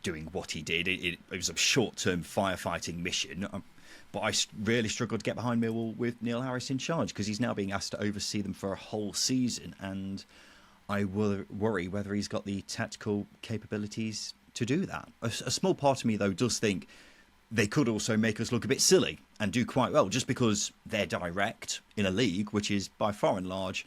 Speaker 1: doing what he did. It was a short-term firefighting mission, but I really struggled to get behind Millwall with Neil Harris in charge because he's now being asked to oversee them for a whole season, and I worry whether he's got the tactical capabilities to do that. A small part of me, though, does think they could also make us look a bit silly and do quite well just because they're direct in a league which is by and large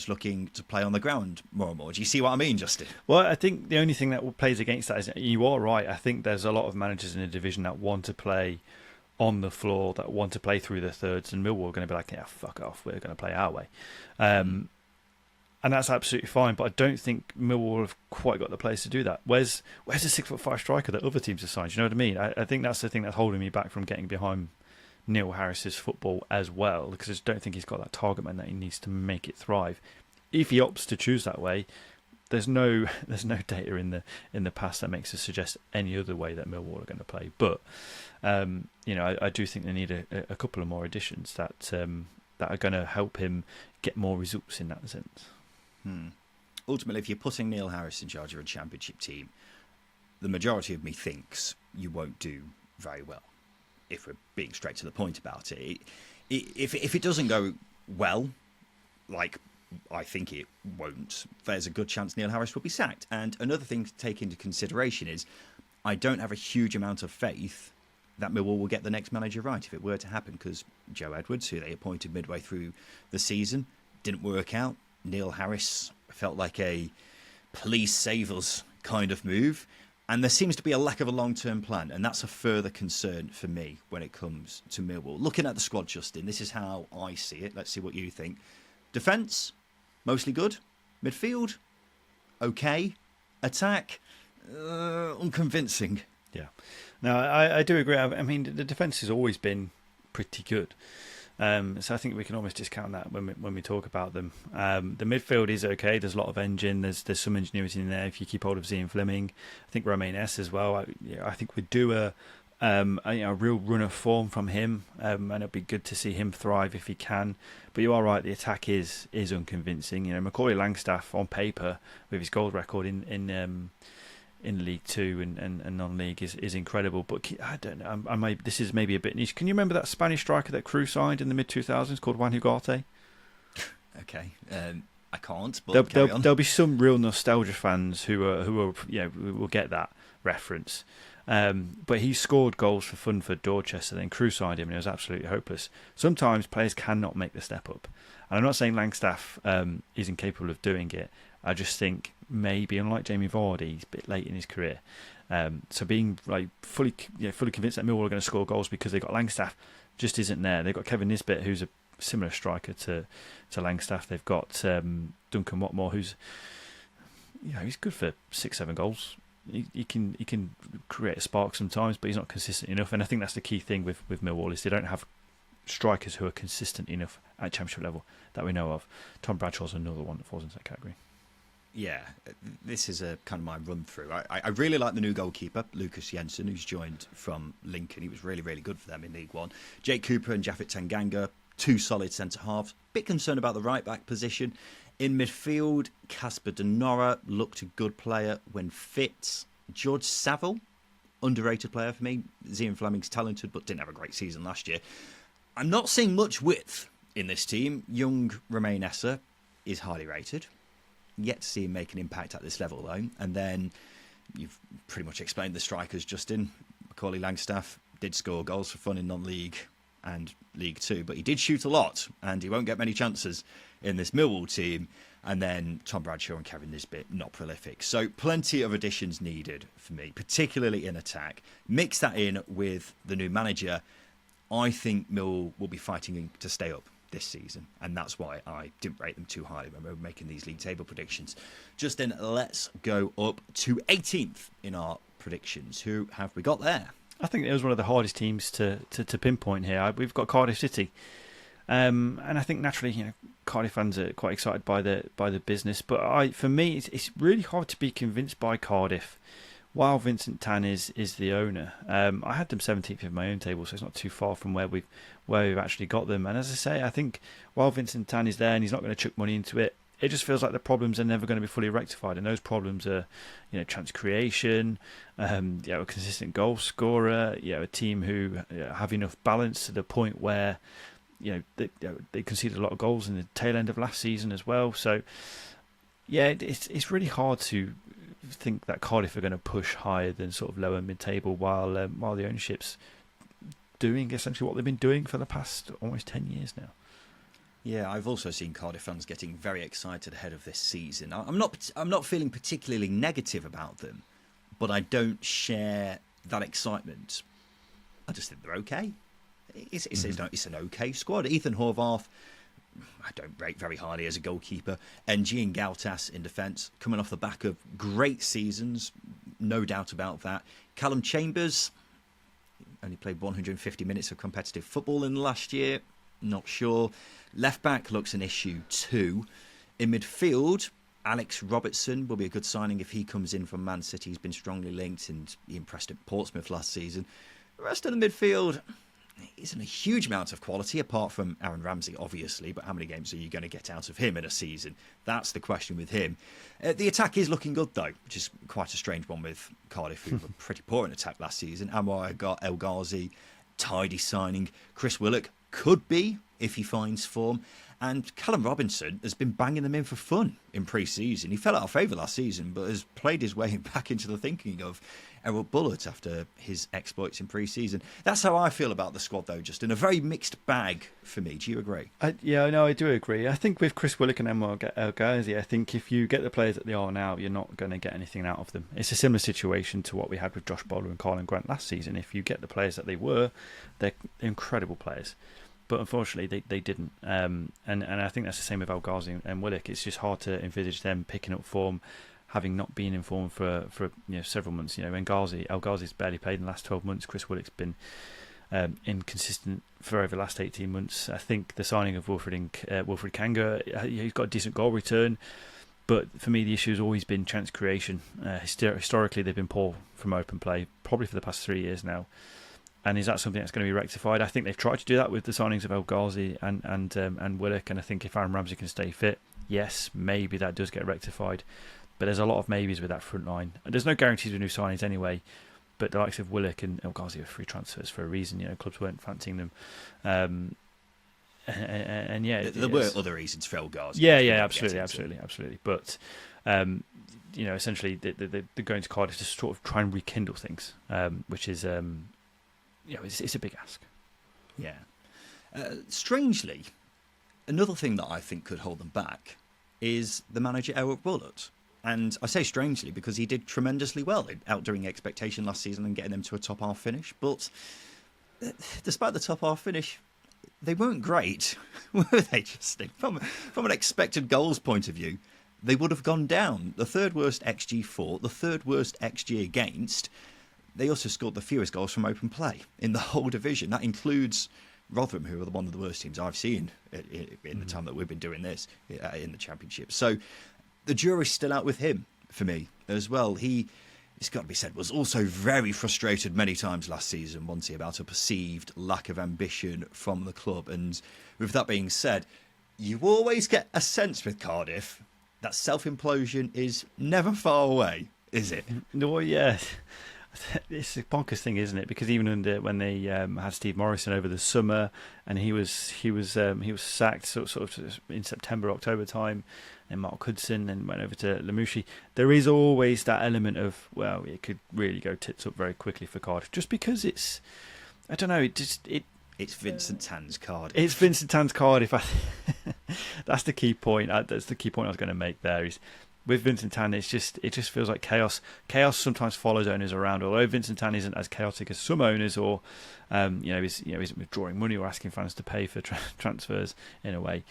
Speaker 1: looking to play on the ground more and more. Do you see what I mean, Justin?
Speaker 2: Well, I think the only thing that plays against that is you are right. I think there's a lot of managers in the division that want to play on the floor, that want to play through the thirds, and Millwall are going to be like, yeah, fuck off, we're going to play our way. And that's absolutely fine, but I don't think Millwall have quite got the players to do that. Where's the 6'5" striker that other teams have signed? You know what I mean? I think that's the thing that's holding me back from getting behind Neil Harris's football as well, because I just don't think he's got that target man that he needs to make it thrive. If he opts to choose that way, there's no data in the past that makes us suggest any other way that Millwall are going to play. But I do think they need a couple of more additions that are going to help him get more results in that sense.
Speaker 1: Ultimately, if you're putting Neil Harris in charge of a championship team, the majority of me thinks you won't do very well, if we're being straight to the point about it. If it doesn't go well, like I think it won't, there's a good chance Neil Harris will be sacked. And another thing to take into consideration is I don't have a huge amount of faith that Millwall will get the next manager right if it were to happen, because Joe Edwards, who they appointed midway through the season, didn't work out. Neil Harris felt like a please save us kind of move. And there seems to be a lack of a long-term plan, and that's a further concern for me when it comes to Millwall. Looking at the squad, Justin, this is how I see it. Let's see what you think. Defence, mostly good. Midfield, okay. Attack, unconvincing.
Speaker 2: Yeah. No, I do agree. I mean, the defence has always been pretty good. So I think we can almost discount that when we talk about them. The midfield is okay. There's a lot of engine. There's some ingenuity in there if you keep hold of Zian Fleming. I think Romain S as well. I think we'd do a real run of form from him, and it'd be good to see him thrive if he can. But you are right. The attack is unconvincing. Macaulay Langstaff on paper with his goal record in League Two and non-league is incredible, but I don't know. This is maybe a bit niche. Can you remember that Spanish striker that Crew signed in the mid-2000s called Juan Ugarte?
Speaker 1: Okay, I can't. But
Speaker 2: there'll be some real nostalgia fans who will get that reference. But he scored goals for fun for Dorchester. Then Crew signed him, and it was absolutely hopeless. Sometimes players cannot make the step up, and I'm not saying Langstaff is incapable of doing it. I just think maybe, unlike Jamie Vardy, he's a bit late in his career. So being like fully convinced that Millwall are going to score goals because they've got Langstaff just isn't there. They've got Kevin Nisbet, who's a similar striker to Langstaff. They've got Duncan Watmore, who's he's good for 6-7 goals. He can create a spark sometimes, but he's not consistent enough. And I think that's the key thing with Millwall is they don't have strikers who are consistent enough at championship level that we know of. Tom Bradshaw's another one that falls into that category.
Speaker 1: Yeah, this is a kind of my run through. I really like the new goalkeeper, Lucas Jensen, who's joined from Lincoln. He was really, really good for them in League One. Jake Cooper and Japhet Tanganga, two solid centre halves. Bit concerned about the right back position. In midfield, Casper De Norre looked a good player when fit. George Saville, underrated player for me. Zian Fleming's talented, but didn't have a great season last year. I'm not seeing much width in this team. Young Romain Essa is highly rated. Yet to see him make an impact at this level, though. And then you've pretty much explained the strikers, Justin. Macaulay Langstaff did score goals for fun in non-league and League Two, but he did shoot a lot, and he won't get many chances in this Millwall team. And then Tom Bradshaw and Kevin Nisbet, not prolific. So plenty of additions needed for me, particularly in attack. Mix that in with the new manager, I think Millwall will be fighting to stay up this season, and that's why I didn't rate them too highly when we were making these league table predictions. Justin, let's go up to 18th in our predictions. Who have we got there?
Speaker 2: I think it was one of the hardest teams to pinpoint here. We've got Cardiff City, and I think naturally, Cardiff fans are quite excited by the business. But for me, it's really hard to be convinced by Cardiff. While Vincent Tan is the owner, I had them 17th in my own table, so it's not too far from where we've actually got them. And as I say, I think while Vincent Tan is there and he's not going to chuck money into it, it just feels like the problems are never going to be fully rectified. And those problems are, chance creation, a consistent goal scorer, a team who have enough balance to the point where, they conceded a lot of goals in the tail end of last season as well. So, yeah, it's really hard to think that Cardiff are going to push higher than sort of lower mid-table while the ownership's doing essentially what they've been doing for the past almost 10 years now.
Speaker 1: Yeah, I've also seen Cardiff fans getting very excited ahead of this season. I'm not feeling particularly negative about them, but I don't share that excitement. I just think they're okay. It's an okay squad. Ethan Horvath, I don't rate very highly as a goalkeeper. And Gian Gautas in defence, coming off the back of great seasons, no doubt about that. Callum Chambers only played 150 minutes of competitive football in the last year. Not sure. Left back looks an issue too. In midfield, Alex Robertson will be a good signing if he comes in from Man City. He's been strongly linked and he impressed at Portsmouth last season. The rest of the midfield isn't a huge amount of quality, apart from Aaron Ramsey, obviously, but how many games are you going to get out of him in a season? That's the question with him. The attack is looking good, though, which is quite a strange one with Cardiff, who were pretty poor in attack last season. Anwar El Ghazi, tidy signing. Chris Willock could be, if he finds form. And Callum Robinson has been banging them in for fun in pre-season. He fell out of favour last season, but has played his way back into the thinking of Errol Bullitt after his exploits in pre-season. That's how I feel about the squad, though, Justin. A very mixed bag for me. Do you agree?
Speaker 2: I do agree. I think with Chris Willock and Anwar El Ghazi, I think if you get the players that they are now, you're not going to get anything out of them. It's a similar situation to what we had with Josh Bowler and Carlin Grant last season. If you get the players that they were, they're incredible players. But unfortunately, they didn't. And I think that's the same with El Ghazi and Willock. It's just hard to envisage them picking up form, having not been in form for several months. El Ghazi's barely played in the last 12 months. Chris Willock's been inconsistent for over the last 18 months. I think the signing of Wilfried Kanga, he's got a decent goal return. But for me, the issue has always been chance creation. Historically, they've been poor from open play, probably for the past 3 years now. And is that something that's going to be rectified? I think they've tried to do that with the signings of El Ghazi and Willock. And I think if Aaron Ramsey can stay fit, yes, maybe that does get rectified. But there's a lot of maybes with that front line. And there's no guarantees with new signings anyway. But the likes of Willock and El Ghazi are free transfers for a reason. Clubs weren't fancying them.
Speaker 1: There were other reasons for El Ghazi.
Speaker 2: Yeah, absolutely. But essentially they're going to Cardiff to sort of try and rekindle things, which is it's a big ask.
Speaker 1: Yeah. Strangely, another thing that I think could hold them back is the manager Errol Bullitt. And I say strangely because he did tremendously well, outdoing expectation last season and getting them to a top half finish. But despite the top half finish, they weren't great, were they, Justin? From an expected goals point of view, they would have gone down. The third worst XG for, the third worst XG against. They also scored the fewest goals from open play in the whole division. That includes Rotherham, who are one of the worst teams I've seen in the time that we've been doing this in the Championship. So the jury's still out with him for me as well. It's got to be said, was also very frustrated many times last season, wasn't he, about a perceived lack of ambition from the club. And with that being said, you always get a sense with Cardiff that self-implosion is never far away, is it?
Speaker 2: No, yeah. It's a bonkers thing, isn't it? Because even when they had Steve Morrison over the summer, and he was sacked sort of in September, October time, and Mark Hudson, and went over to Lamouchi. There is always that element of, well, it could really go tits up very quickly for Cardiff, just because it's, I don't know,
Speaker 1: It's Vincent Tan's Cardiff.
Speaker 2: It's Vincent Tan's Cardiff. That's the key point. That's the key point I was going to make there. Is with Vincent Tan, it just feels like chaos. Chaos sometimes follows owners around. Although Vincent Tan isn't as chaotic as some owners, or isn't withdrawing money or asking fans to pay for transfers in a way.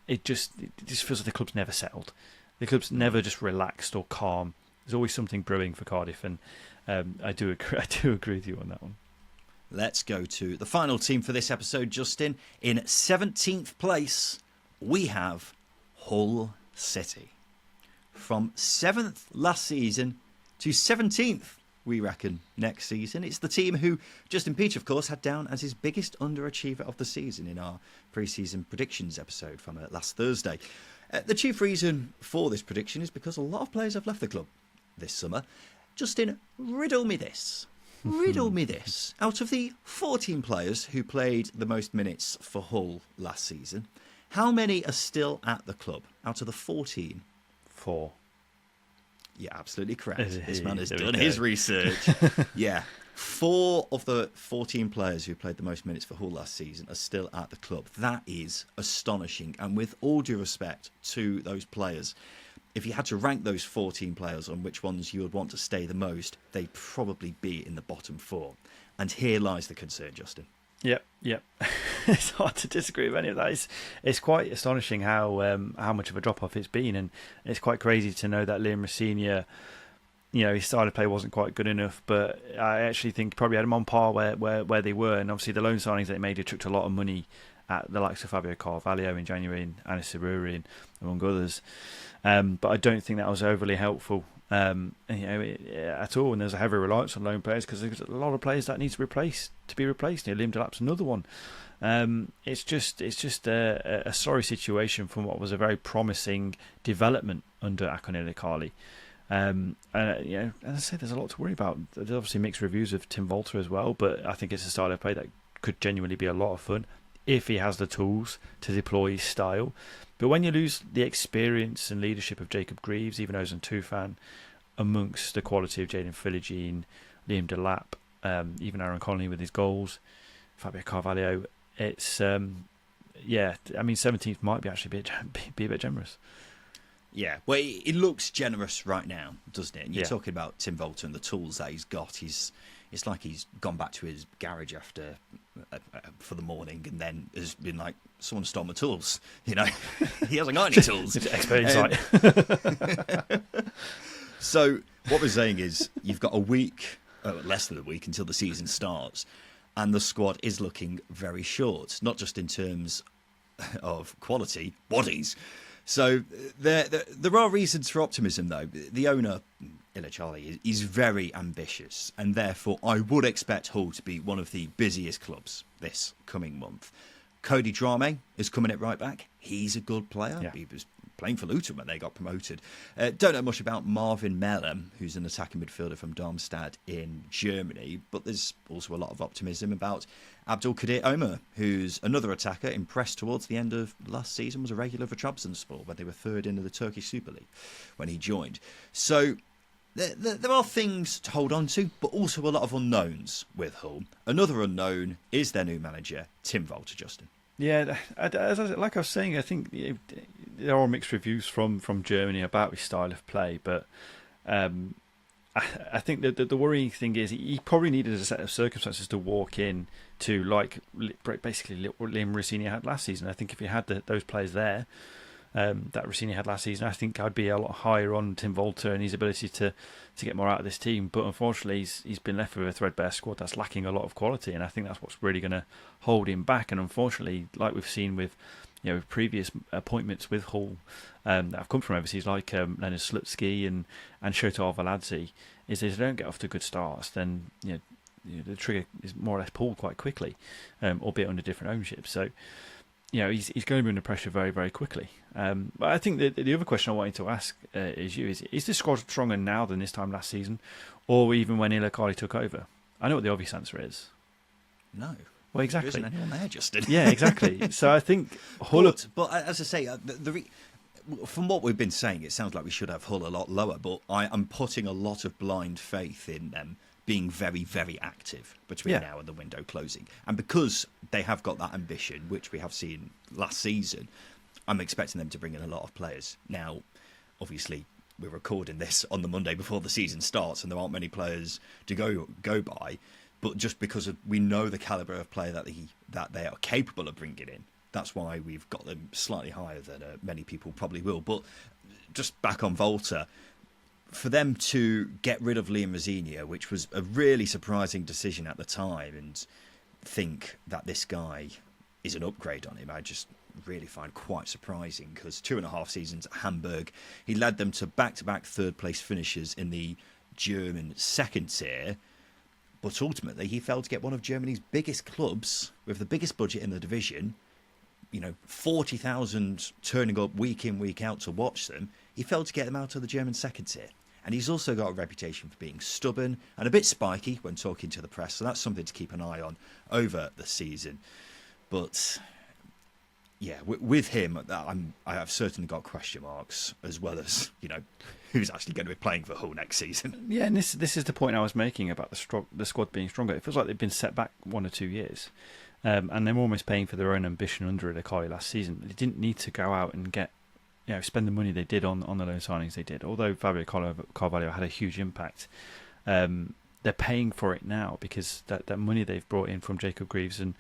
Speaker 2: It just feels like the club's never settled. The club's never just relaxed or calm. There's always something brewing for Cardiff, and I do agree with you on that one.
Speaker 1: Let's go to the final team for this episode, Justin. In 17th place, we have Hull City. From 7th last season to 17th, we reckon, next season. It's the team who Justin Peach, of course, had down as his biggest underachiever of the season in our pre-season predictions episode from last Thursday. The chief reason for this prediction is because a lot of players have left the club this summer. Justin, riddle me this. Riddle me this. Out of the 14 players who played the most minutes for Hull last season, how many are still at the club out of the 14?
Speaker 2: 4.
Speaker 1: Yeah, absolutely correct. This man has done his research. Yeah. 4 of the 14 players who played the most minutes for Hull last season are still at the club. That is astonishing. And with all due respect to those players, if you had to rank those 14 players on which ones you would want to stay the most, they'd probably be in the bottom 4. And here lies the concern, Justin.
Speaker 2: Yep. It's hard to disagree with any of that. It's quite astonishing how much of a drop off it's been, and it's quite crazy to know that Liam Rosenior, his style of play wasn't quite good enough. But I actually think probably had them on par where they were, and obviously the loan signings that they made attracted a lot of money at the likes of Fabio Carvalho in January and Anis Saruri, among others. But I don't think that was overly helpful. At all, and there's a heavy reliance on loan players because there's a lot of players that need to be replaced. Liam Delap's another one. It's just a sorry situation from what was a very promising development under Akonele Kali. As I say, there's a lot to worry about. There's obviously mixed reviews of Tim Volter as well, but I think it's a style of play that could genuinely be a lot of fun if he has the tools to deploy his style. But when you lose the experience and leadership of Jacob Greaves, even Ozan Tufan, amongst the quality of Jaden Philogene, Liam Delap, even Aaron Connolly with his goals, Fabio Carvalho, it's 17th might be actually be a bit generous.
Speaker 1: Yeah, well, it looks generous right now, doesn't it? And you're
Speaker 2: Yeah.
Speaker 1: talking about Tim Volter and the tools that he's got. It's like he's gone back to his garage after for the morning, and then has been like, someone stole my tools. He hasn't got any tools.
Speaker 2: Expert insight.
Speaker 1: So what we're saying is, you've got a week, less than a week, until the season starts, and the squad is looking very short. Not just in terms of quality, bodies. So there are reasons for optimism, though. The owner, Ila Charlie, is very ambitious, and therefore I would expect Hull to be one of the busiest clubs this coming month. Cody Drame is coming at right back. He's a good player.
Speaker 2: Yeah.
Speaker 1: He was playing for Luton when they got promoted. Don't know much about Marvin Mellem, who's an attacking midfielder from Darmstadt in Germany, but there's also a lot of optimism about Abdul Kadir Omer, who's another attacker, impressed towards the end of last season, was a regular for Trabzonspor, where they were third in the Turkish Super League when he joined. So there are things to hold on to, but also a lot of unknowns with Hull. Another unknown is their new manager, Tim Volter, Justin.
Speaker 2: Yeah, like I was saying, I think there are mixed reviews from Germany about his style of play, but I think that the worrying thing is he probably needed a set of circumstances to walk in to, like basically what Liam Rosenior had last season. I think if he had those players there that Rosenior had last season, I think I'd be a lot higher on Tim Volter and his ability to get more out of this team. But unfortunately, he's been left with a threadbare squad that's lacking a lot of quality, and I think that's what's really going to hold him back. And unfortunately, like we've seen with previous appointments with Hull that have come from overseas, like Leonard Slutsky and Shota Arveladze, is if they don't get off to good starts, then the trigger is more or less pulled quite quickly, albeit under different ownership. So he's going to be under pressure very, very quickly. But I think the other question I wanted to ask is the squad stronger now than this time last season, or even when Ilakali took over? I know what the obvious answer is.
Speaker 1: No.
Speaker 2: Well, exactly.
Speaker 1: There isn't anyone there, Justin.
Speaker 2: Yeah, exactly. So I think Hull...
Speaker 1: But as I say, from what we've been saying, it sounds like we should have Hull a lot lower, but I'm putting a lot of blind faith in them being very, very active between now and the window closing. And because they have got that ambition, which we have seen last season, I'm expecting them to bring in a lot of players. Now, obviously, we're recording this on the Monday before the season starts, and there aren't many players to go by. But just because we know the calibre of player that they are capable of bringing in, that's why we've got them slightly higher than many people probably will. But just back on Volta, for them to get rid of Liam Rosenior, which was a really surprising decision at the time, and think that this guy is an upgrade on him, I just really find quite surprising, because 2.5 seasons at Hamburg, he led them to back-to-back third-place finishes in the German second tier. But ultimately, he failed to get one of Germany's biggest clubs with the biggest budget in the division, 40,000 turning up week in, week out to watch them. He failed to get them out of the German second tier. And he's also got a reputation for being stubborn and a bit spiky when talking to the press. So that's something to keep an eye on over the season. But yeah, with him, I have certainly got question marks, as well as, who's actually going to be playing for Hull next season.
Speaker 2: Yeah, and this is the point I was making about the squad being stronger. It feels like they've been set back 1 or 2 years, and they're almost paying for their own ambition under Ilakali last season. They didn't need to go out and get, spend the money they did on the loan signings they did. Although Fabio Carvalho had a huge impact, they're paying for it now, because that money they've brought in from Jacob Greaves and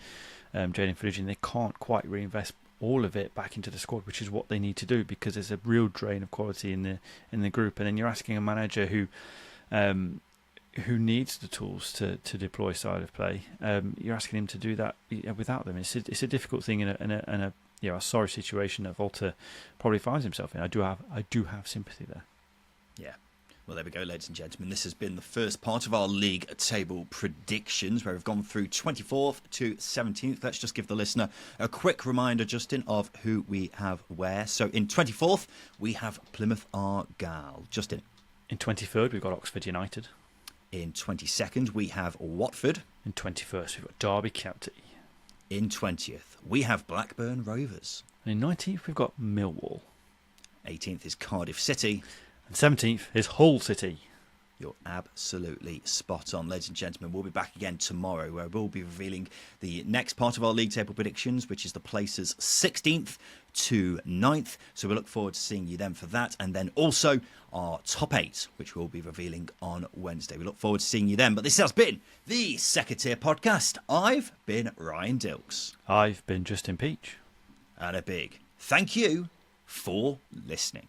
Speaker 2: Jadon Fiducian, they can't quite reinvest all of it back into the squad, which is what they need to do, because there's a real drain of quality in the group. And then you're asking a manager who needs the tools to deploy side of play. You're asking him to do that without them. It's a difficult thing in a sorry situation that Volta probably finds himself in. I do have sympathy there.
Speaker 1: Yeah. Well, there we go, ladies and gentlemen. This has been the first part of our league table predictions, where we've gone through 24th to 17th. Let's just give the listener a quick reminder, Justin, of who we have where. So in 24th, we have Plymouth Argyle. Justin.
Speaker 2: In 23rd, we've got Oxford United.
Speaker 1: In 22nd, we have Watford.
Speaker 2: In 21st, we've got Derby County.
Speaker 1: In 20th, we have Blackburn Rovers.
Speaker 2: And in 19th, we've got Millwall.
Speaker 1: 18th is Cardiff City.
Speaker 2: And 17th is Hull City.
Speaker 1: You're absolutely spot on, ladies and gentlemen. We'll be back again tomorrow, where we'll be revealing the next part of our league table predictions, which is the places 16th to 9th. So we look forward to seeing you then for that. And then also our top 8, which we'll be revealing on Wednesday. We look forward to seeing you then. But this has been the Second Tier Podcast. I've been Ryan Dilks.
Speaker 2: I've been Justin Peach.
Speaker 1: And a big thank you for listening.